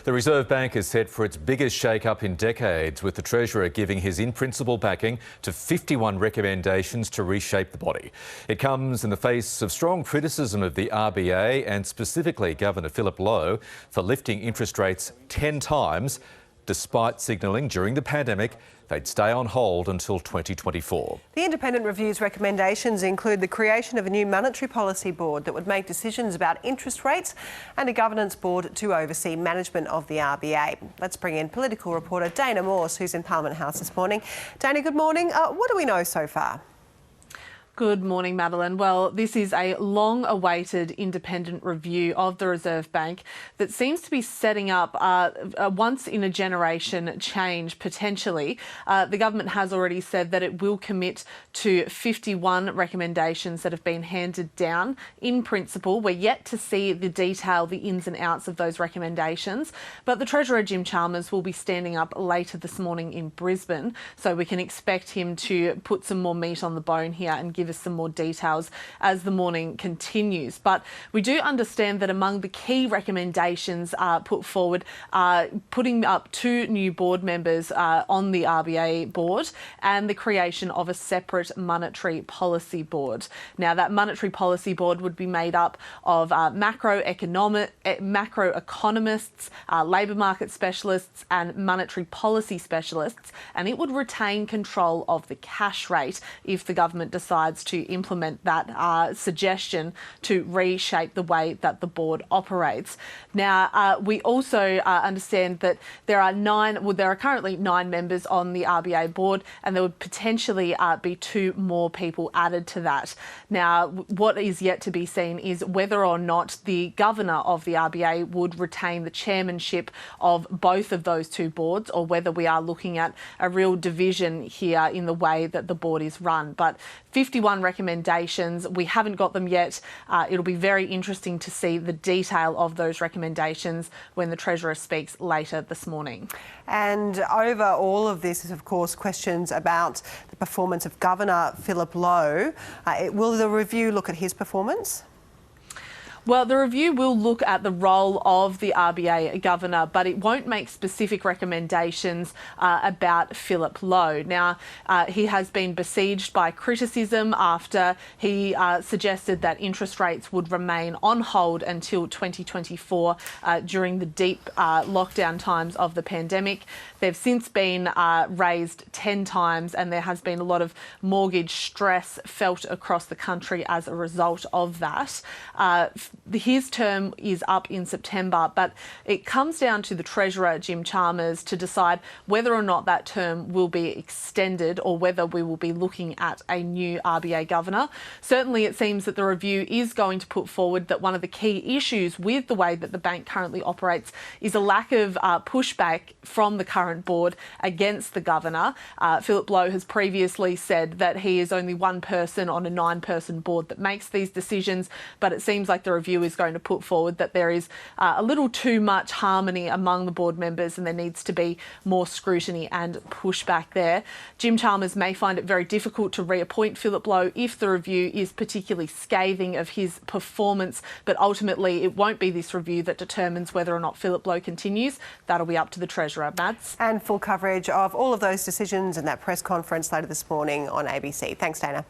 The Reserve Bank is set for its biggest shake-up in decades, with the Treasurer giving his in-principle backing to 51 recommendations to reshape the body. It comes in the face of strong criticism of the RBA and specifically Governor Philip Lowe for lifting interest rates 10 times, despite signalling during the pandemic they'd stay on hold until 2024. The independent review's recommendations include the creation of a new monetary policy board that would make decisions about interest rates and a governance board to oversee management of the RBA. Let's bring in political reporter Dana Morse, who's in Parliament House this morning. Dana, good morning. What do we know so far? Good morning, Madeline. Well, this is a long-awaited independent review of the Reserve Bank that seems to be setting up a once-in-a-generation change, potentially. The government has already said that it will commit to 51 recommendations that have been handed down in principle. We're yet to see the detail, the ins and outs of those recommendations, but the Treasurer, Jim Chalmers, will be standing up later this morning in Brisbane, so we can expect him to put some more meat on the bone here and give us some more details as the morning continues. But we do understand that among the key recommendations put forward are putting up 2 new board members on the RBA board and the creation of a separate monetary policy board. Now, that monetary policy board would be made up of macroeconomists, labour market specialists and monetary policy specialists, and it would retain control of the cash rate if the government decides to implement that suggestion to reshape the way that the board operates. Now, we also understand that there are currently 9 members on the RBA board, and there would potentially be 2 more people added to that. Now, what is yet to be seen is whether or not the governor of the RBA would retain the chairmanship of both of those 2 boards, or whether we are looking at a real division here in the way that the board is run. But 51 recommendations, we haven't got them yet. It'll be very interesting to see the detail of those recommendations when the Treasurer speaks later this morning. And over all of this is, of course, questions about the performance of Governor Philip Lowe. Will the review look at his performance? Well, the review will look at the role of the RBA governor, but it won't make specific recommendations about Philip Lowe. Now, he has been besieged by criticism after he suggested that interest rates would remain on hold until 2024 during the deep lockdown times of the pandemic. They've since been raised 10 times, and there has been a lot of mortgage stress felt across the country as a result of that. His term is up in September, but it comes down to the Treasurer, Jim Chalmers, to decide whether or not that term will be extended or whether we will be looking at a new RBA governor. Certainly, it seems that the review is going to put forward that one of the key issues with the way that the bank currently operates is a lack of pushback from the current board against the governor. Philip Lowe has previously said that he is only one person on a 9-person board that makes these decisions, but it seems like the review is going to put forward that there is a little too much harmony among the board members and there needs to be more scrutiny and pushback there. Jim Chalmers may find it very difficult to reappoint Philip Lowe if the review is particularly scathing of his performance, but ultimately it won't be this review that determines whether or not Philip Lowe continues. That'll be up to the Treasurer, Mads. And full coverage of all of those decisions and that press conference later this morning on ABC. Thanks, Dana.